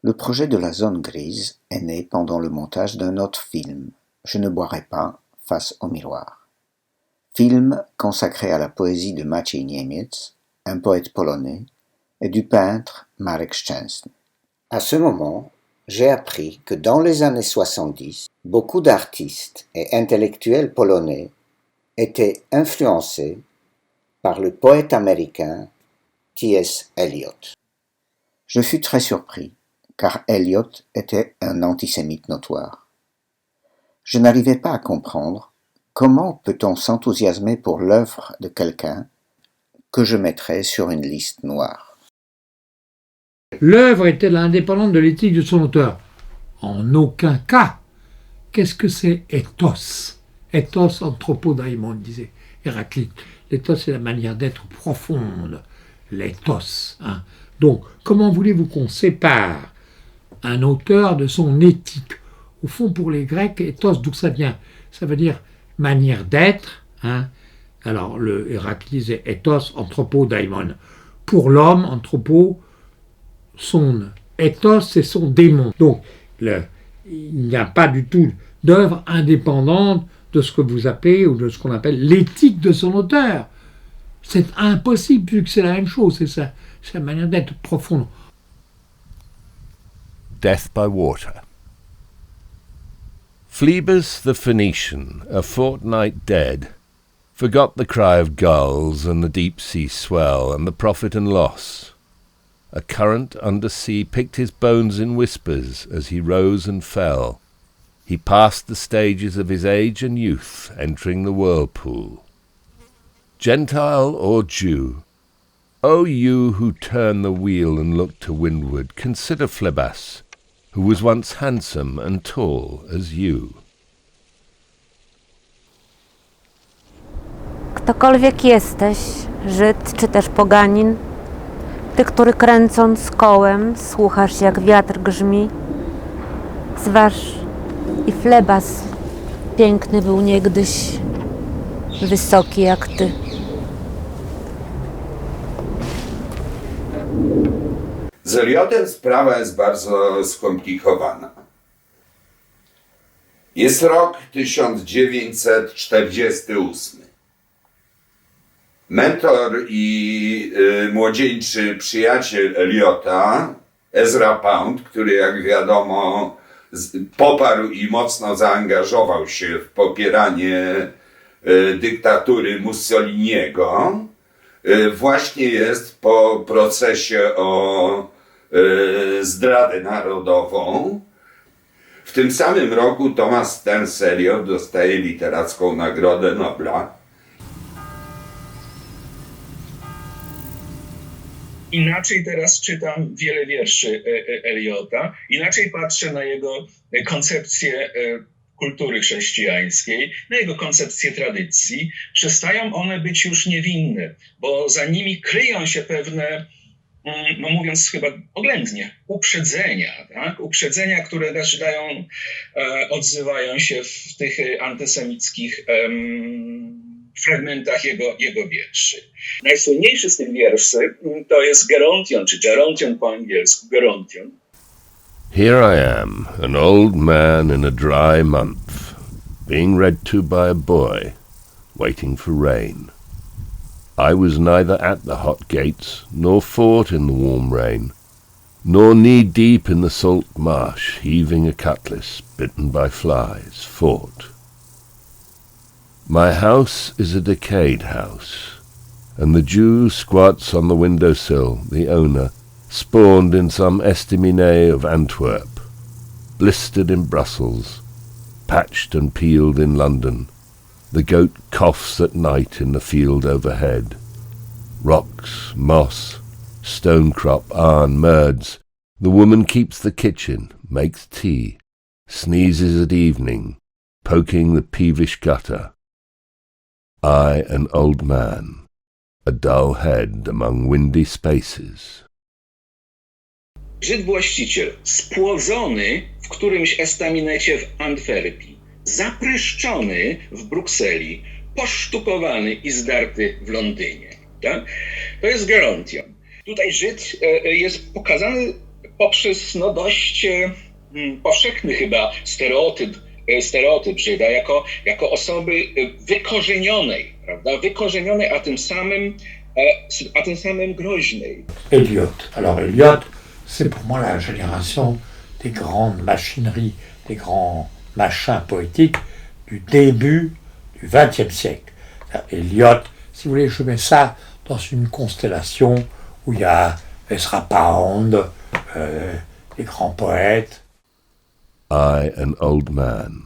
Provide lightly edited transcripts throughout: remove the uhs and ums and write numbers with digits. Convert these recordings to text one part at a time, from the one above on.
Le projet de la zone grise est né pendant le montage d'un autre film, Je ne boirai pas, face au miroir. Film consacré à la poésie de Maciej Niemiec, un poète polonais, et du peintre Marek Szczęsny. À ce moment, j'ai appris que dans les années 70, beaucoup d'artistes et intellectuels polonais étaient influencés par le poète américain T.S. Eliot. Je fus très surpris, car Eliot était un antisémite notoire. Je n'arrivais pas à comprendre comment peut-on s'enthousiasmer pour l'œuvre de quelqu'un que je mettrais sur une liste noire. L'œuvre était indépendante de l'éthique de son auteur. En aucun cas. Qu'est-ce que c'est ethos? Ethos anthropodaimon, disait Héraclite. L'ethos, c'est la manière d'être profonde. L'ethos. Donc, comment voulez-vous qu'on sépare un auteur de son éthique? Au fond, pour les Grecs, ethos, d'où ça vient? Ça veut dire manière d'être. Alors, le Héraclite disait ethos anthropodaimon. Pour l'homme, anthropo, son ethos, c'est son démon. Donc, il n'y a pas du tout d'œuvre indépendante de ce que vous appelez, ou de ce qu'on appelle l'éthique de son auteur. C'est impossible, vu que c'est la même chose, c'est ça, c'est la manière d'être profonde. Death by water. Phlebas the Phoenician, a fortnight dead, forgot the cry of gulls and the deep sea swell and the profit and loss. A current under sea picked his bones in whispers as he rose and fell. He passed the stages of his age and youth, entering the whirlpool. Gentile or Jew, O you who turn the wheel and look to windward, consider Phlebas, who was once handsome and tall as you. Ktokolwiek jesteś, Żyd czy też poganin, ty, który kręcąc kołem, słuchasz jak wiatr grzmi, zważ i Phlebas piękny był niegdyś, wysoki jak ty. Z Eliotem sprawa jest bardzo skomplikowana. Jest rok 1948. Mentor i młodzieńczy przyjaciel Eliota, Ezra Pound, który jak wiadomo poparł i mocno zaangażował się w popieranie dyktatury Mussoliniego, właśnie jest po procesie o zdradę narodową. W tym samym roku Thomas Stearns Eliot dostaje literacką Nagrodę Nobla. Inaczej teraz czytam wiele wierszy Eliota, inaczej patrzę na jego koncepcję kultury chrześcijańskiej, na jego koncepcję tradycji. Przestają one być już niewinne, bo za nimi kryją się pewne, no mówiąc chyba oględnie, uprzedzenia, tak? Uprzedzenia, które odzywają się w tych antysemickich fragmentach jego wierszy. Najsłynniejszy z tych wierszy to jest Gerontion, czy Gerontion po angielsku, Gerontion. Here I am, an old man in a dry month, being read to by a boy, waiting for rain. I was neither at the hot gates, nor fought in the warm rain, nor knee-deep in the salt marsh, heaving a cutlass, bitten by flies, fought. My house is a decayed house, and the Jew squats on the window-sill, the owner, spawned in some estaminet of Antwerp, blistered in Brussels, patched and peeled in London. The goat coughs at night in the field overhead. Rocks, moss, stonecrop, iron, merds. The woman keeps the kitchen, makes tea, sneezes at evening, poking the peevish gutter. I an old man, a dull head among windy spaces. Żyd właściciel, spłodzony w którymś estaminecie w Antwerpii, zapryszczony w Brukseli, posztukowany i zdarty w Londynie. Tak? To jest Gerontion. Tutaj Żyd jest pokazany poprzez dość powszechny chyba stereotyp Żyda jako osoby wykorzenionej, prawda? Wykorzenionej, a tym samym groźnej. Eliot. Alors Eliot, c'est pour moi la génération des grandes machineries, des grands machins poétiques du début du XXe siècle. Eliot, si vous voulez, je mets ça dans une constellation où il y a Ezra Pound, les grands poètes. I, an old man,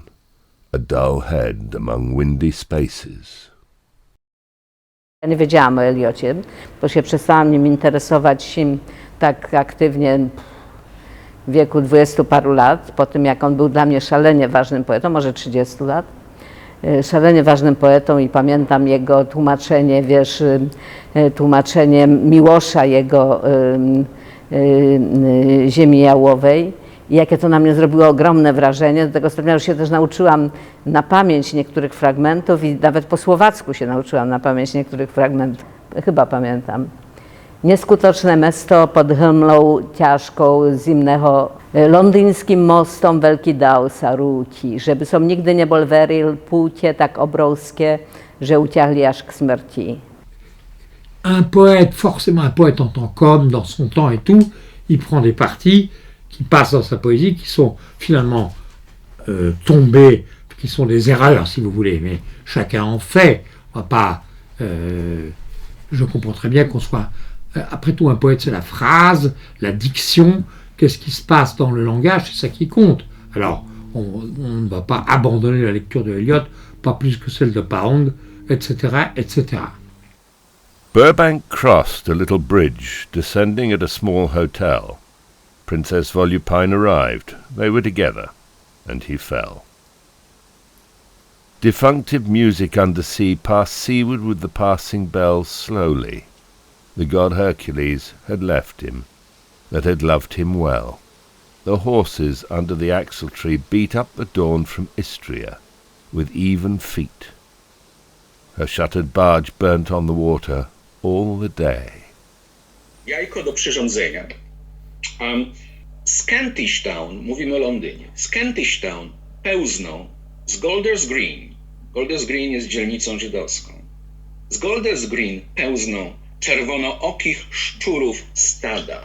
a dull head among windy spaces. Ja nie wiedziałam o Eliocie, bo się przestałam nim interesować tak aktywnie w wieku 20 paru lat, po tym jak on był dla mnie szalenie ważnym poetą, może 30 lat. Szalenie ważnym poetą i pamiętam jego tłumaczenie wierszy, tłumaczenie Miłosza, jego Ziemi Jałowej. I jakie to na mnie zrobiło ogromne wrażenie, do tego stopnia, że się też nauczyłam na pamięć niektórych fragmentów i nawet po słowacku się nauczyłam na pamięć niektórych fragmentów. Chyba pamiętam. Neskuteczne mesto pod hymną ciężką zimnego londyńskim mostom wielki dał saruci, żeby są nigdy nie bolweril płcie tak obrowskie, że uciachli aż k śmierci. Un poète, forcément un poète en tant qu'homme, dans son temps et tout, il prend des parties qui passent dans sa poésie, qui sont finalement tombées, qui sont des erreurs, si vous voulez, mais chacun en fait. On va pas, je comprends très bien qu'on soit... après tout, un poète, c'est la phrase, la diction, qu'est-ce qui se passe dans le langage, c'est ça qui compte. Alors, on ne va pas abandonner la lecture de Eliot, pas plus que celle de Pound, etc., etc. Burbank crossed a little bridge, descending at a small hotel. Princess Volupine arrived. They were together, and he fell. Defunctive music under sea passed seaward with the passing bells slowly. The god Hercules had left him, that had loved him well. The horses under the axle tree beat up the dawn from Istria with even feet. Her shuttered barge burnt on the water all the day. Jajko do przyrządzenia. Z Kentish Town, mówimy o Londynie, z Kentish Town pełzną z Golders Green. Golders Green jest dzielnicą żydowską. Z Golders Green pełzną czerwonookich szczurów stada.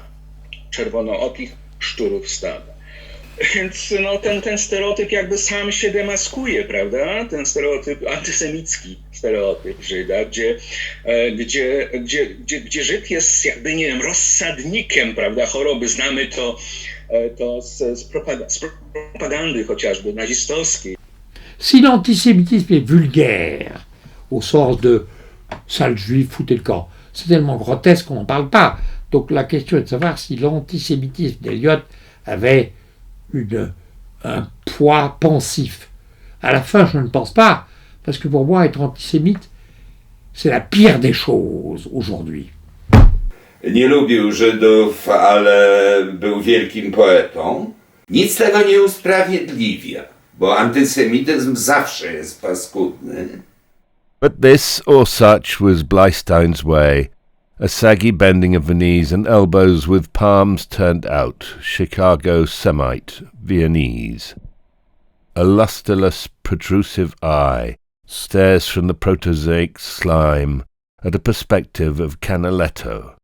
Czerwonookich szczurów stada. Więc ten stereotyp jakby sam się demaskuje, prawda? Ten stereotyp, antysemicki stereotyp Żyda, gdzie Żyd jest jakby, nie wiem, rozsadnikiem, prawda, choroby. Znamy to z propagandy chociażby nazistowskiej. Si l'antisémitisme est vulgaire, au sens de sale juif, foutez le camp, c'est tellement grotesque qu'on n'en parle pas. Donc la question est de savoir si l'antisémitisme d'Eliot avait un poids pensif. À la fin, je ne pense pas, parce que pour moi, être antisémite, c'est la pire des choses aujourd'hui. Nie lubił Żydów, ale był wielkim poetą. Nic tego nie usprawiedliwia, bo antysemityzm zawsze jest paskudny. But this or such was Bleisteins way, a saggy bending of the knees and elbows with palms turned out, Chicago Semite, Viennese. A lustreless, protrusive eye stares from the protozoic slime at a perspective of Canaletto.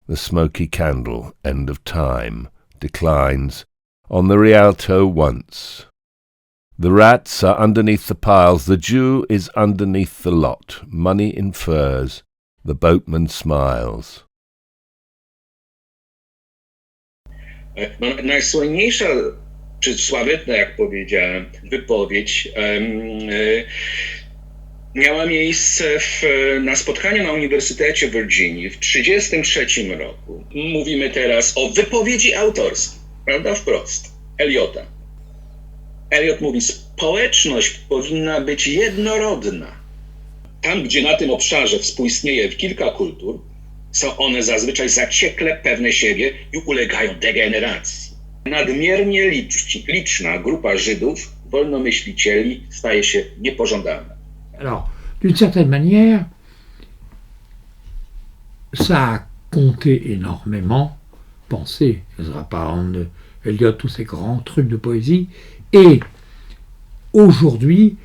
The smoky candle, end of time, declines on the Rialto once. The rats are underneath the piles, the Jew is underneath the lot, money in furs, the boatman smiles. Najsłynniejsza, czy sławetna, jak powiedziałem, wypowiedź miała miejsce na spotkaniu na Uniwersytecie w Virginii w 1933 roku. Mówimy teraz o wypowiedzi autorskiej, prawda, wprost, Eliota. Eliot mówi, społeczność powinna być jednorodna. Tam, gdzie na tym obszarze współistnieje kilka kultur, są one zazwyczaj zaciekle pewne siebie i ulegają degeneracji. Nadmiernie liczna grupa Żydów, wolnomyślicieli, staje się niepożądana. Alors, d'une certaine manière, ça a compté énormément pensée. Ezra Pound, Eliot, tous ces grands trucs de poésie. Et aujourd'hui,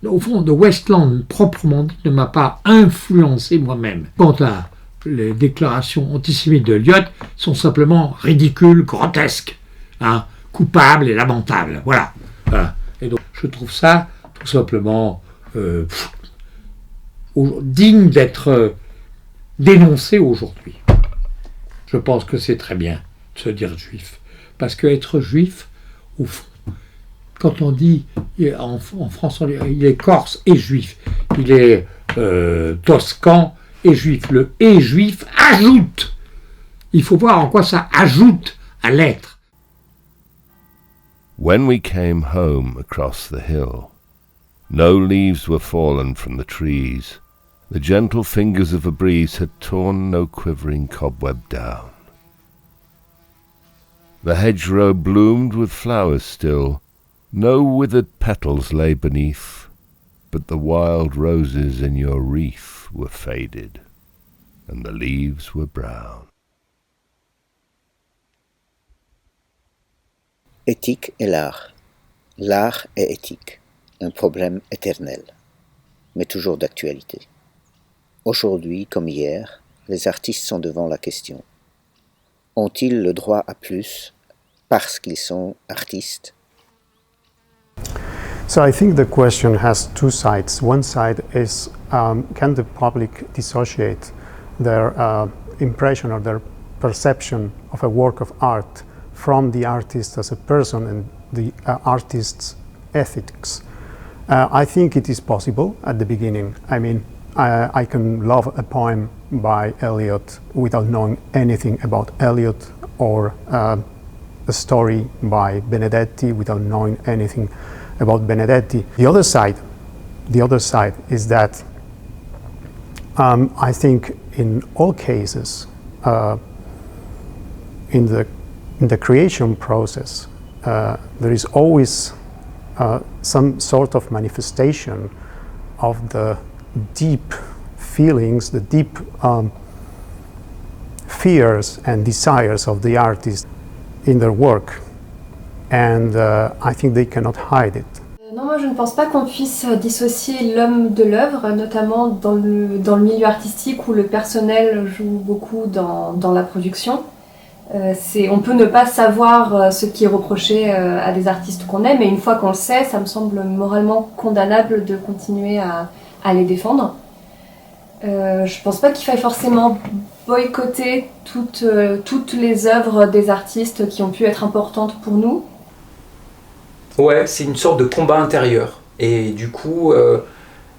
au fond, The Westland, proprement dit, ne m'a pas influencé moi-même. Quant à les déclarations antisémites de Eliot, sont simplement ridicules, grotesques, hein, coupables et lamentables. Voilà. Et donc, je trouve ça tout simplement digne d'être dénoncé aujourd'hui. Je pense que c'est très bien de se dire juif. Parce qu'être juif, au fond, quand on dit, en France, il est corse et juif, il est toscan et juif. Le « et juif » ajoute. Il faut voir en quoi ça ajoute à l'être. When we came home across the hill, no leaves were fallen from the trees. The gentle fingers of a breeze had torn no quivering cobweb down. The hedgerow bloomed with flowers still, no withered petals lay beneath, but the wild roses in your wreath were faded, and the leaves were brown. Éthique et l'art. L'art et éthique. Un problème éternel, mais toujours d'actualité. Aujourd'hui comme hier, les artistes sont devant la question. Ont-ils le droit à plus parce qu'ils sont artistes? So I think the question has two sides. One side is, can the public dissociate their impression or their perception of a work of art from the artist as a person and the artist's ethics? I think it is possible at the beginning. I mean, I can love a poem by Eliot without knowing anything about Eliot, or a story by Benedetti without knowing anything about Benedetti. The other side is that I think in all cases, in the creation process, there is always some sort of manifestation of the deep feelings, the deep fears and desires of the artist in their work, and I think they cannot hide it. Non, moi je ne pense pas qu'on puisse dissocier l'homme de l'œuvre, notamment dans le milieu artistique où le personnel joue beaucoup dans la production. On peut ne pas savoir ce qui est reproché à des artistes qu'on aime, mais une fois qu'on le sait, ça me semble moralement condamnable de continuer à les défendre. Je pense pas qu'il faille forcément boycotter toutes les œuvres des artistes qui ont pu être importantes pour nous. Ouais, c'est une sorte de combat intérieur. Et du coup,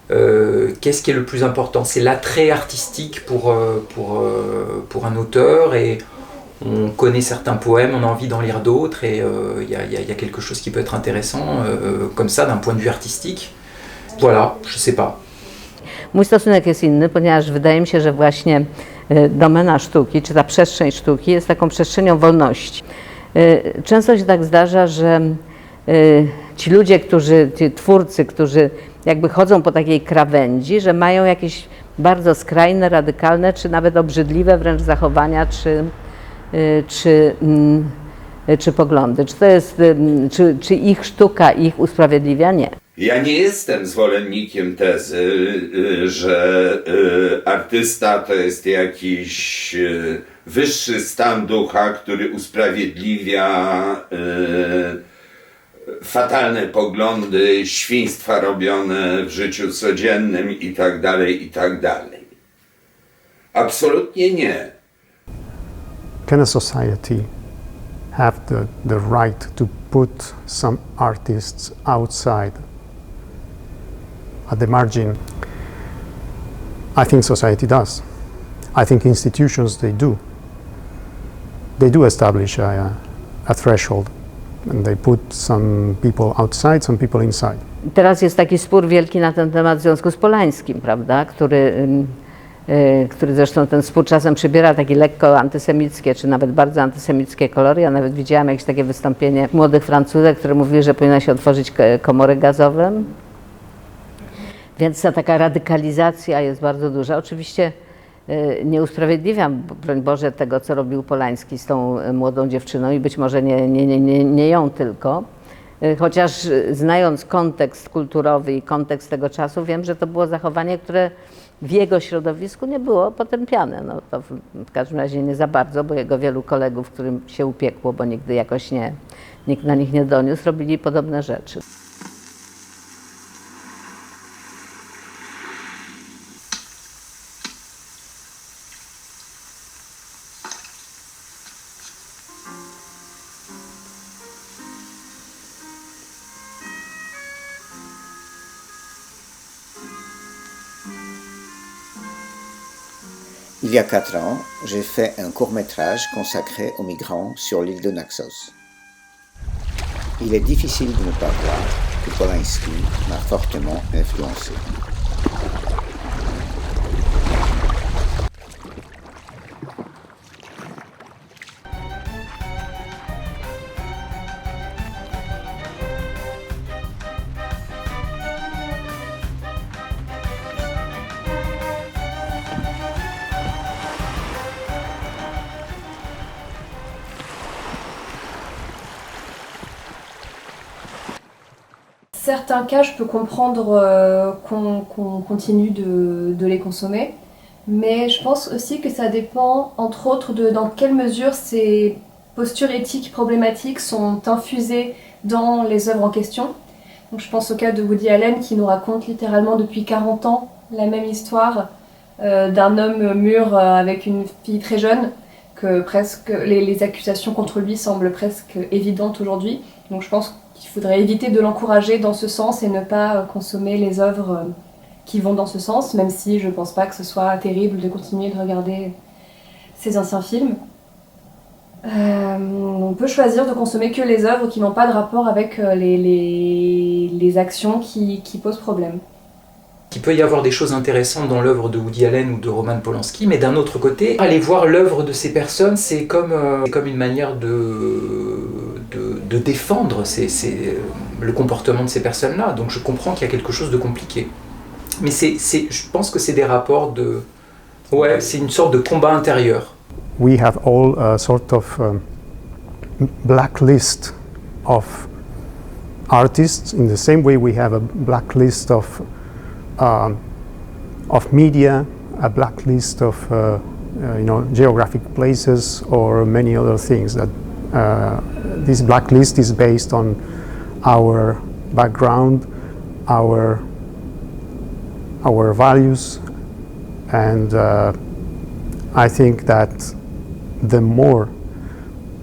qu'est-ce qui est le plus important? C'est l'attrait artistique pour un auteur, et on connaît certains poèmes, on a envie d'en lire d'autres, et il y a quelque chose qui peut être intéressant comme ça d'un point de vue artistique. Voilà, je sais pas. Mój stosunek jest inny, ponieważ wydaje mi się, że właśnie domena sztuki, czy ta przestrzeń sztuki jest taką przestrzenią wolności. Często się tak zdarza, że ci ludzie, ci twórcy, którzy jakby chodzą po takiej krawędzi, że mają jakieś bardzo skrajne, radykalne, czy nawet obrzydliwe wręcz zachowania, czy poglądy. Czy to jest, czy ich sztuka ich usprawiedliwia? Nie. Ja nie jestem zwolennikiem tezy, że artysta to jest jakiś wyższy stan ducha, który usprawiedliwia fatalne poglądy, świństwa robione w życiu codziennym i tak dalej. Absolutnie nie. Can a society have the right to put some artists outside, at the margin? I think society does. I think institutions, they do. They do establish a threshold, and they put some people outside, some people inside. Teraz jest taki spór wielki na ten temat w związku z Polańskim, prawda, który zresztą ten spór czasem przybiera takie lekko antysemickie, czy nawet bardzo antysemickie kolory. Ja nawet widziałam jakieś takie wystąpienie młodych Francuzek, które mówiły, że powinno się otworzyć komory gazowe. Więc ta taka radykalizacja jest bardzo duża. Oczywiście Nie usprawiedliwiam, broń Boże, tego, co robił Polański z tą młodą dziewczyną i być może nie ją tylko. Chociaż znając kontekst kulturowy i kontekst tego czasu, wiem, że to było zachowanie, które w jego środowisku nie było potępiane. No, to w każdym razie nie za bardzo, bo jego wielu kolegów, którym się upiekło, bo nigdy jakoś nikt na nich nie doniósł, robili podobne rzeczy. Il y a 4 ans, j'ai fait un court-métrage consacré aux migrants sur l'île de Naxos. Il est difficile de ne pas voir que Polański m'a fortement influencé. Certains cas, je peux comprendre qu'on continue de les consommer, mais je pense aussi que ça dépend, entre autres, de dans quelle mesure ces postures éthiques problématiques sont infusées dans les œuvres en question. Donc, je pense au cas de Woody Allen qui nous raconte littéralement depuis 40 ans la même histoire d'un homme mûr avec une fille très jeune, que presque les accusations contre lui semblent presque évidentes aujourd'hui. Donc je pense qu'il faudrait éviter de l'encourager dans ce sens et ne pas consommer les œuvres qui vont dans ce sens, même si je ne pense pas que ce soit terrible de continuer de regarder ces anciens films. On peut choisir de consommer que les œuvres qui n'ont pas de rapport avec les actions qui posent problème. Il peut y avoir des choses intéressantes dans l'œuvre de Woody Allen ou de Roman Polanski, mais d'un autre côté, aller voir l'œuvre de ces personnes, c'est comme une manière de défendre le comportement de ces personnes-là. Donc je comprends qu'il y a quelque chose de compliqué. Mais je pense que c'est des rapports de... Ouais, c'est une sorte de combat intérieur. We have all a sort of blacklist of artists in the same way we have a blacklist of media, a blacklist of geographic places or many other things. That this blacklist is based on our background, our values, and I think that the more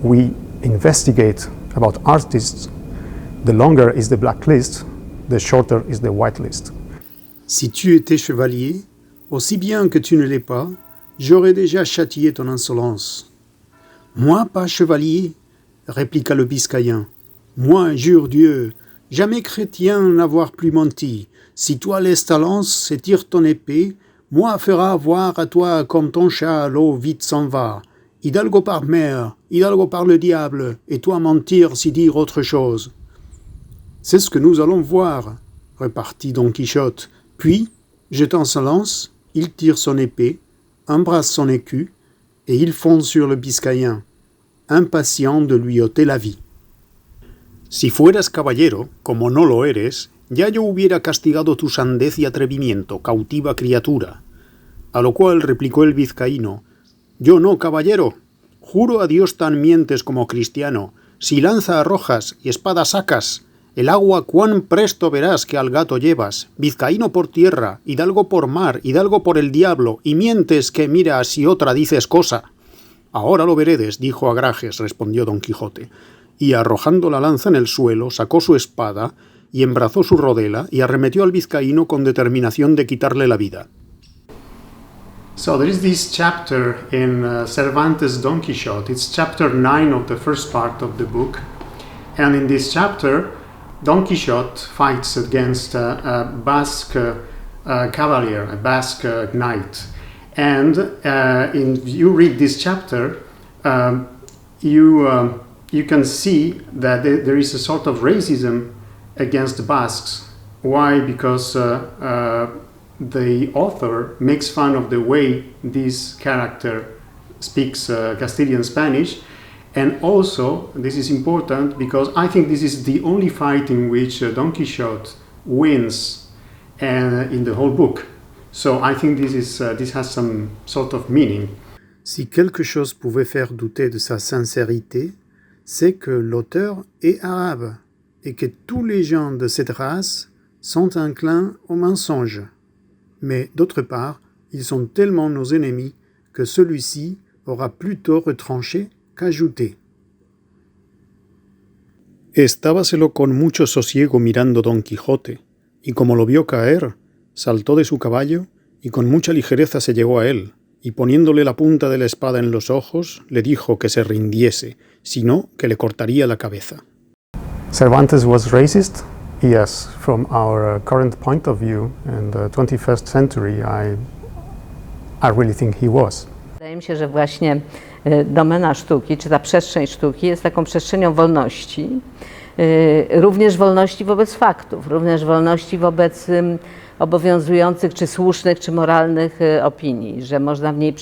we investigate about artists, the longer is the blacklist, the shorter is the whitelist. Si tu étais chevalier, aussi bien que tu ne l'es pas, j'aurais déjà châtié ton insolence. Moi, pas chevalier, répliqua le Biscayen. Moi, jure Dieu, jamais chrétien n'avoir plus menti. Si toi laisses ta lance et tire ton épée, moi fera voir à toi comme ton chat l'eau vite s'en va. Hidalgo par mer, hidalgo par le diable, et toi mentir si dire autre chose. C'est ce que nous allons voir, repartit Don Quichotte. Puis, jetant sa lance, il tire son épée, embrasse son écu, et il fonce sur le Biscayen, impatient de lui ôter la vie. Si fueras caballero, como no lo eres, ya yo hubiera castigado tu sandez y atrevimiento, cautiva criatura. A lo cual replicó el vizcaíno, yo no, caballero, juro a Dios tan mientes como cristiano, si lanza arrojas y espada sacas, el agua cuán presto verás que al gato llevas, vizcaíno por tierra, hidalgo por mar, hidalgo por el diablo, y mientes que mira si otra dices cosa. Ahora lo veredes, dijo Agrajes, respondió Don Quijote, y arrojando la lanza en el suelo, sacó su espada, y embrazó su rodela, y arremetió al vizcaíno con determinación de quitarle la vida. So there is this chapter in Cervantes' Don Quixote. It's chapter 9 of the first part of the book. And in this chapter, Don Quixote fights against a Basque cavalier, a Basque knight. And you read this chapter, you can see that there is a sort of racism against the Basques. Why? Because the author makes fun of the way this character speaks Castilian Spanish, and also this is important because I think this is the only fight in which Don Quixote wins in the whole book. So I think this has some sort of meaning. Si quelque chose pouvait faire douter de sa sincérité, c'est que l'auteur est arabe et que tous les gens de cette race sont inclins au mensonge. Mais d'autre part, ils sont tellement nos ennemis que celui-ci aura plutôt retranché qu'ajouté. Estábaselo con mucho sosiego mirando Don Quijote, y como lo vio caer, saltó de su caballo y con mucha ligereza se llegó a él, y poniéndole la punta de la espada en los ojos, le dijo que se rindiese, si no, que le cortaría la cabeza. Cervantes was racist? Yes, from our current point of view in the 21st century, I really think he was. Wydaje mi się, że właśnie domena sztuki, czy ta przestrzeń sztuki jest taką przestrzenią wolności, również wolności wobec faktów, również wolności wobec obowiązujących, czy słusznych, czy moralnych opinii, że można w niej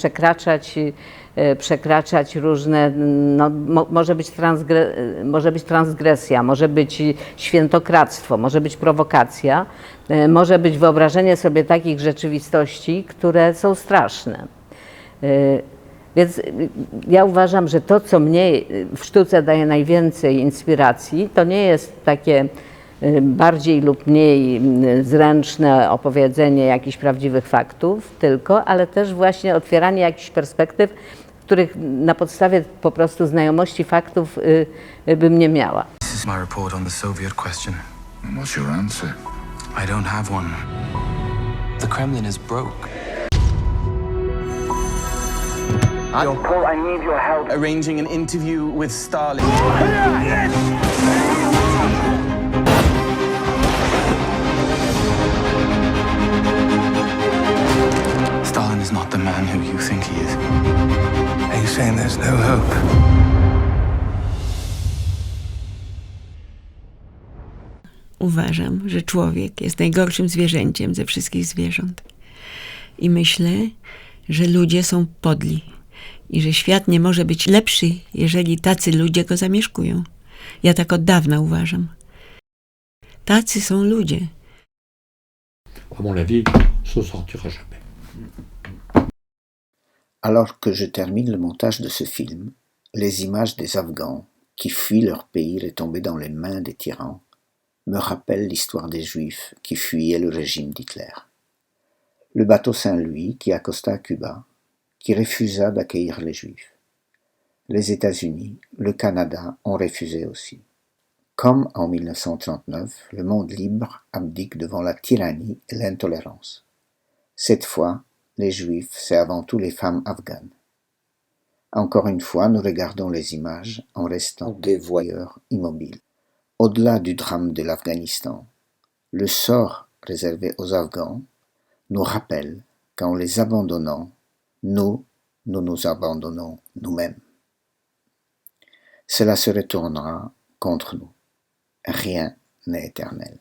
przekraczać różne, no, może być transgresja, może być świętokradztwo, może być prowokacja, może być wyobrażenie sobie takich rzeczywistości, które są straszne. Więc ja uważam, że to, co mnie w sztuce daje najwięcej inspiracji, to nie jest takie bardziej lub mniej zręczne opowiedzenie jakichś prawdziwych faktów tylko, ale też właśnie otwieranie jakichś perspektyw, których na podstawie po prostu znajomości faktów bym nie miała. This is my report on the Soviet question. What's your answer? I don't have one. The Kremlin is broke. Paul, I need your help Arranging an interview with Stalin. Stalin is not the man who you think he is. Are you saying there's no hope? Uważam, że człowiek jest najgorszym zwierzęciem ze wszystkich zwierząt. I myślę, że ludzie są podli. I że świat nie może być lepszy, jeżeli tacy ludzie go zamieszkują. Ja tak od dawna uważam. Tacy są ludzie. À mon avis, ça ne sortira jamais. Alors que je termine le montage de ce film, les images des Afghans qui fuient leur pays retombés dans les mains des tyrans me rappellent l'histoire des Juifs qui fuyaient le régime d'Hitler. Le bateau Saint-Louis qui accosta à Cuba, qui refusa d'accueillir les Juifs. Les États-Unis, le Canada ont refusé aussi. Comme en 1939, le monde libre abdique devant la tyrannie et l'intolérance. Cette fois, les Juifs, c'est avant tout les femmes afghanes. Encore une fois, nous regardons les images en restant des voyeurs immobiles. Au-delà du drame de l'Afghanistan, le sort réservé aux Afghans nous rappelle qu'en les abandonnant, nous nous abandonnons nous-mêmes. Cela se retournera contre nous. Rien n'est éternel.